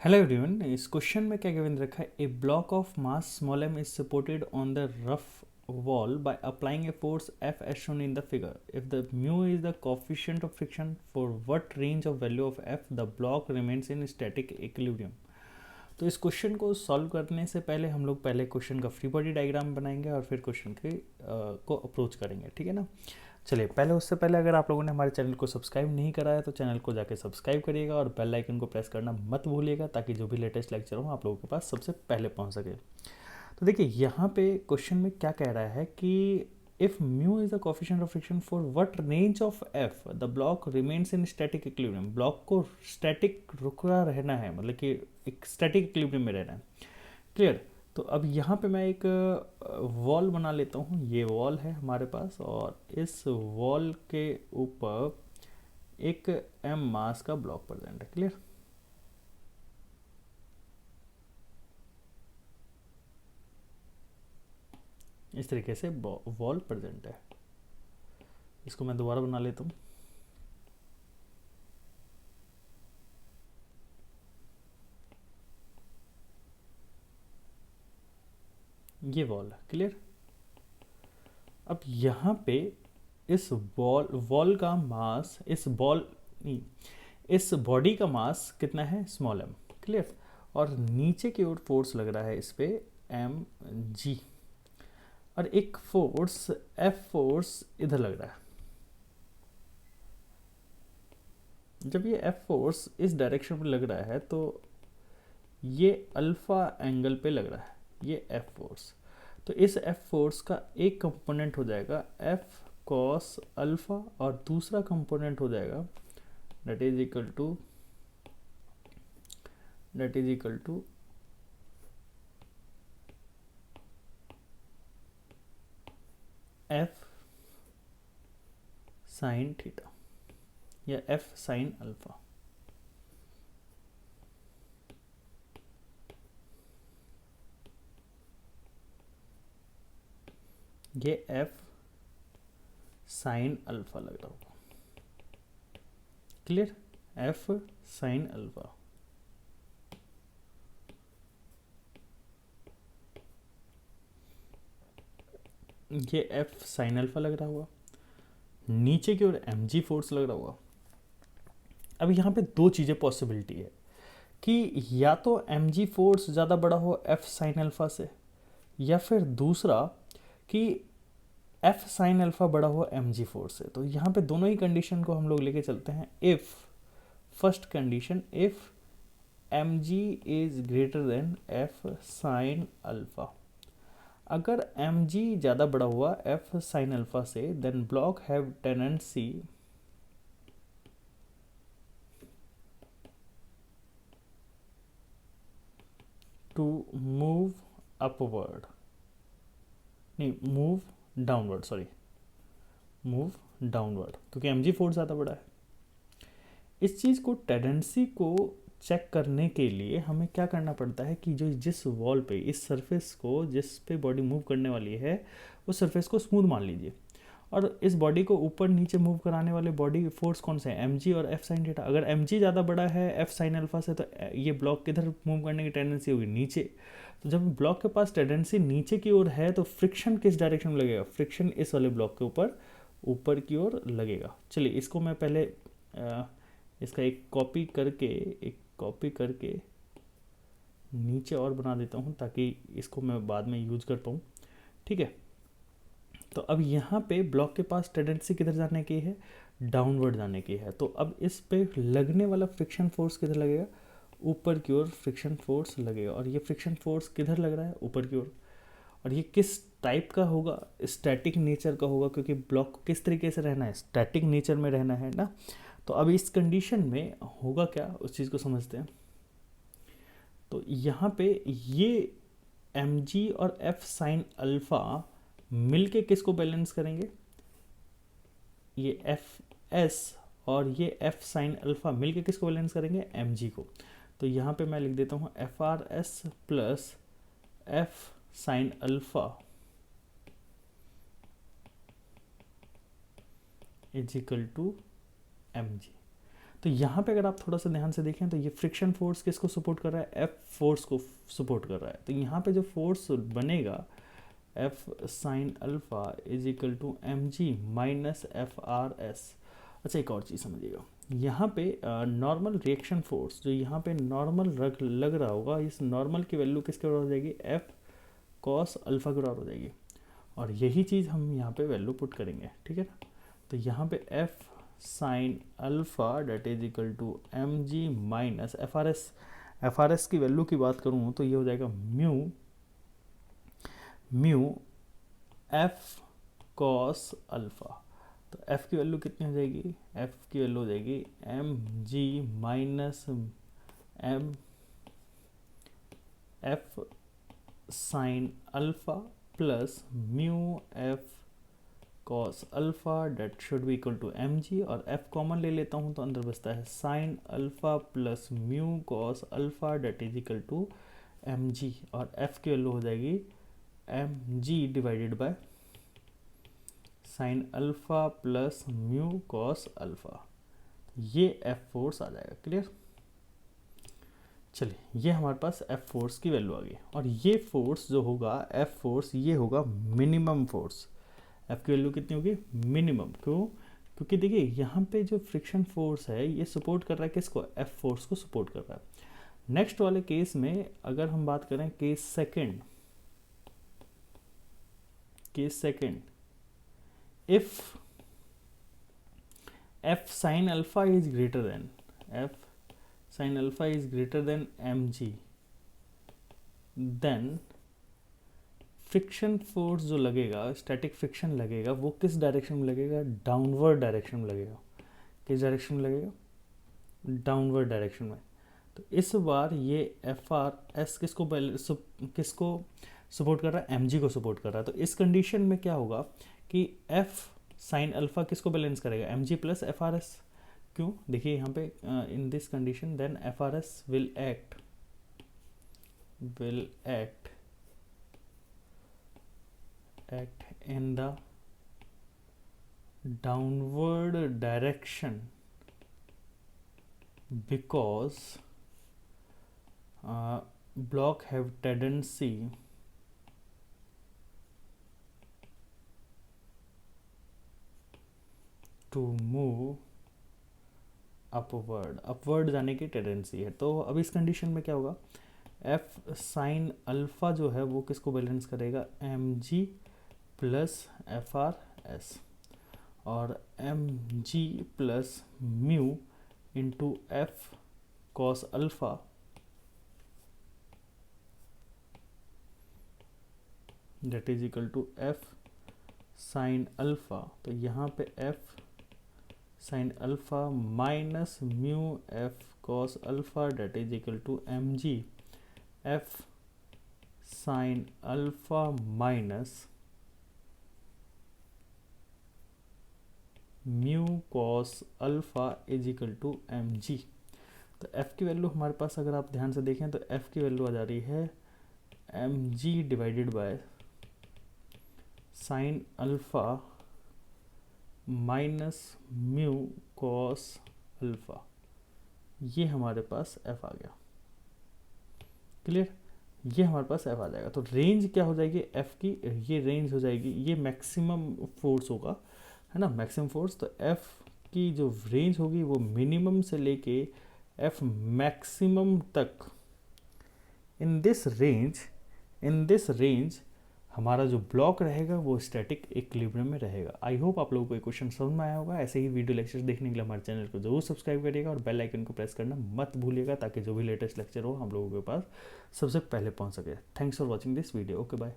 Hello everyone, इस question में क्या गिवन रखा है? A block of mass small m is supported on the rough wall by applying a force F as shown in the figure. If the mu is the coefficient of friction, for what range of value of F the block remains in static equilibrium? तो इस question को solve करने से पहले हम लोग पहले question का फ्री बॉडी डायग्राम बनाएंगे और फिर क्वेश्चन के को अप्रोच करेंगे, ठीक है ना। चलिए, पहले उससे पहले अगर आप लोगों ने हमारे चैनल को सब्सक्राइब नहीं करा है तो चैनल को जाके सब्सक्राइब करिएगा और बेल आइकन को प्रेस करना मत भूलिएगा, ताकि जो भी लेटेस्ट लेक्चर हो आप लोगों के पास सबसे पहले पहुंच सके। तो देखिए, यहाँ पे क्वेश्चन में क्या कह रहा है कि if mu is the coefficient of friction for what range of F the block remains in static equilibrium. Block को स्टैटिक रुका रहना है, मतलब कि एक स्टैटिक इक्विलिब्रियम में रहना है। क्लियर। तो अब यहाँ पे मैं एक वॉल बना लेता हूँ। ये वॉल है हमारे पास और इस वॉल के ऊपर एक एम मास का ब्लॉक प्रेजेंट है। क्लियर। इस तरीके से वॉल प्रेजेंट है। इसको मैं दोबारा बना लेता हूँ। ये वॉल है। क्लियर। अब यहाँ पे इस वॉल का मास, इस बॉल नहीं, इस बॉडी का मास कितना है? Small M. क्लियर। और नीचे की ओर फोर्स लग रहा है इस पे एम जी, और एक फोर्स एफ फोर्स इधर लग रहा है। जब ये एफ फोर्स इस डायरेक्शन में लग रहा है तो ये अल्फा एंगल पे लग रहा है, ये एफ फोर्स। तो इस एफ फोर्स का एक कंपोनेंट हो जाएगा एफ कॉस अल्फा और दूसरा कंपोनेंट हो जाएगा that is equal to F sine theta या एफ साइन अल्फा। ये एफ साइन अल्फा लग रहा होगा। क्लियर। F sine alpha. ये एफ साइन अल्फा लग रहा होगा, नीचे की ओर एम जी फोर्स लग रहा होगा। अब यहाँ पे दो चीज़ें पॉसिबिलिटी है कि या तो एम जी फोर्स ज़्यादा बड़ा हो एफ साइन अल्फा से, या फिर दूसरा कि एफ साइन अल्फा बड़ा हो एम जी फोर्स से। तो यहाँ पे दोनों ही कंडीशन को हम लोग लेके चलते हैं। If first condition, if m g is greater than F sine alpha, अगर एम जी ज़्यादा बड़ा हुआ एफ साइन अल्फा से, then block have tendency to move upward, नहीं move downward, sorry move downward, क्योंकि एम जी फोर्स ज़्यादा बड़ा है। इस चीज़ को, टेंडेंसी को चेक करने के लिए हमें क्या करना पड़ता है कि जो जिस वॉल पे, इस सरफेस को जिस पे बॉडी मूव करने वाली है उस सरफेस को स्मूथ मान लीजिए, और इस बॉडी को ऊपर नीचे मूव कराने वाले बॉडी फोर्स कौन से हैं? एम जी और एफ साइन थीटा। अगर एम जी ज़्यादा बड़ा है एफ साइन अल्फा से तो ये ब्लॉक किधर मूव करने की टेंडेंसी होगी? नीचे। तो जब ब्लॉक के पास टेंडेंसी नीचे की ओर है तो फ्रिक्शन किस डायरेक्शन में लगेगा? फ्रिक्शन इस वाले ब्लॉक के ऊपर की ओर लगेगा। चलिए, इसको मैं पहले इसका एक कॉपी करके नीचे और बना देता हूँ ताकि इसको मैं बाद में यूज कर पाऊँ। ठीक है। तो अब यहाँ पे ब्लॉक के पास टेंडेंसी किधर जाने की है? डाउनवर्ड जाने की है। तो अब इस पे लगने वाला फ्रिक्शन फोर्स किधर लगेगा? ऊपर की ओर फ्रिक्शन फोर्स लगेगा। और ये फ्रिक्शन फोर्स किधर लग रहा है? ऊपर की ओर। और ये किस टाइप का होगा? स्टैटिक नेचर का होगा, क्योंकि ब्लॉक को किस तरीके से रहना है? स्टैटिक नेचर में रहना है ना। तो अब इस कंडीशन में होगा क्या, उस चीज़ को समझते हैं। तो यहाँ पे ये एम जी और एफ साइन अल्फा मिलके किसको बैलेंस करेंगे? ये एफ एस और ये एफ साइन अल्फा मिलके किसको बैलेंस करेंगे? एम जी को। तो यहाँ पे मैं लिख देता हूँ F R S plus F sine alpha is equal to M G. तो यहाँ पे अगर आप थोड़ा सा ध्यान से देखें तो ये फ्रिक्शन फोर्स किसको सपोर्ट कर रहा है, एफ फोर्स को सपोर्ट कर रहा है। तो यहाँ पे जो फोर्स बनेगा F sine alpha is equal to M G minus F R S. अच्छा एक और चीज़ समझिएगा, यहाँ पे नॉर्मल रिएक्शन फोर्स जो यहाँ पे नॉर्मल लग रहा होगा, इस नॉर्मल की वैल्यू किसके बराबर हो जाएगी, एफ कॉस अल्फा के बराबर हो जाएगी। और यही चीज़ हम यहाँ पे वैल्यू पुट करेंगे, ठीक है ना। तो यहाँ पे F sine alpha that is equal to M G minus F R S. F R S की वैल्यू की बात करूँ तो ये हो जाएगा म्यू एफ कॉस अल्फा। तो एफ की वैल्यू कितनी हो जाएगी, एफ की वैल्यू हो जाएगी M G minus M F sine alpha plus mu F cos alpha that should be equal to M G, और एफ कॉमन ले लेता हूँ तो अंदर बचता है sine alpha plus mu cos alpha that is equal to M G, और F की वैल्यू हो जाएगी M G divided by sine alpha plus mu cos alpha. ये एफ फोर्स आ जाएगा। क्लियर, चलिए ये हमारे पास एफ फोर्स की वैल्यू आ गई। और ये फोर्स जो होगा एफ फोर्स, ये होगा मिनिमम फोर्स। एफ की वैल्यू कितनी होगी, मिनिमम। क्यों, क्योंकि देखिए यहाँ पे जो फ्रिक्शन फोर्स है ये सपोर्ट कर रहा है किसको, एफ फोर्स को सपोर्ट कर रहा है। नेक्स्ट वाले केस में अगर हम बात करें case second, if F sine alpha is greater than, F sine alpha is greater than M G, then friction force जो लगेगा, स्टैटिक फ्रिक्शन लगेगा, वो किस डायरेक्शन में लगेगा, डाउनवर्ड डायरेक्शन में लगेगा। किस डायरेक्शन में लगेगा, डाउनवर्ड डायरेक्शन में। तो इस बार ये एफ आर एस किसको सपोर्ट कर रहा है, एम जी को सपोर्ट कर रहा है। तो इस कंडीशन में क्या होगा कि एफ साइन अल्फा किसको बैलेंस करेगा, M G plus F R S. क्यों, देखिए यहाँ पे in this condition then F R S will act in the downward direction because block have tendency to move upward जाने की टेंडेंसी है। तो अब इस कंडीशन में क्या होगा, एफ साइन अल्फा जो है वो किसको बैलेंस करेगा, M G plus F R S, और m ji plus mu into F cos alpha that is equal to F sine alpha. तो यहाँ पे F sine alpha minus mu F cos alpha that is equal to M g F sine alpha minus mu cos alpha is equal to M G. तो F की value हमारे पास अगर आप ध्यान से देखें तो एफ की वैल्यू आ जा रही है M G divided by sine alpha minus mu cos alpha. ये हमारे पास एफ आ गया। क्लियर, ये हमारे पास एफ आ जाएगा। तो रेंज क्या हो जाएगी एफ की, ये रेंज हो जाएगी, ये मैक्सिमम फोर्स होगा, है ना, मैक्सिमम फोर्स। तो एफ की जो रेंज होगी वो मिनिमम से लेके एफ मैक्सिमम तक, इन दिस रेंज हमारा जो ब्लॉक रहेगा वो स्टैटिक इक्विलिब्रियम में रहेगा। आई होप आप लोगों को ये क्वेश्चन समझ में आया होगा। ऐसे ही वीडियो लेक्चर देखने के लिए हमारे चैनल को जरूर सब्सक्राइब करिएगा और बेल आइकन को प्रेस करना मत भूलिएगा, ताकि जो भी लेटेस्ट लेक्चर हो हम लोगों के पास सबसे पहले पहुंच सके। Thanks for watching this video. Okay bye.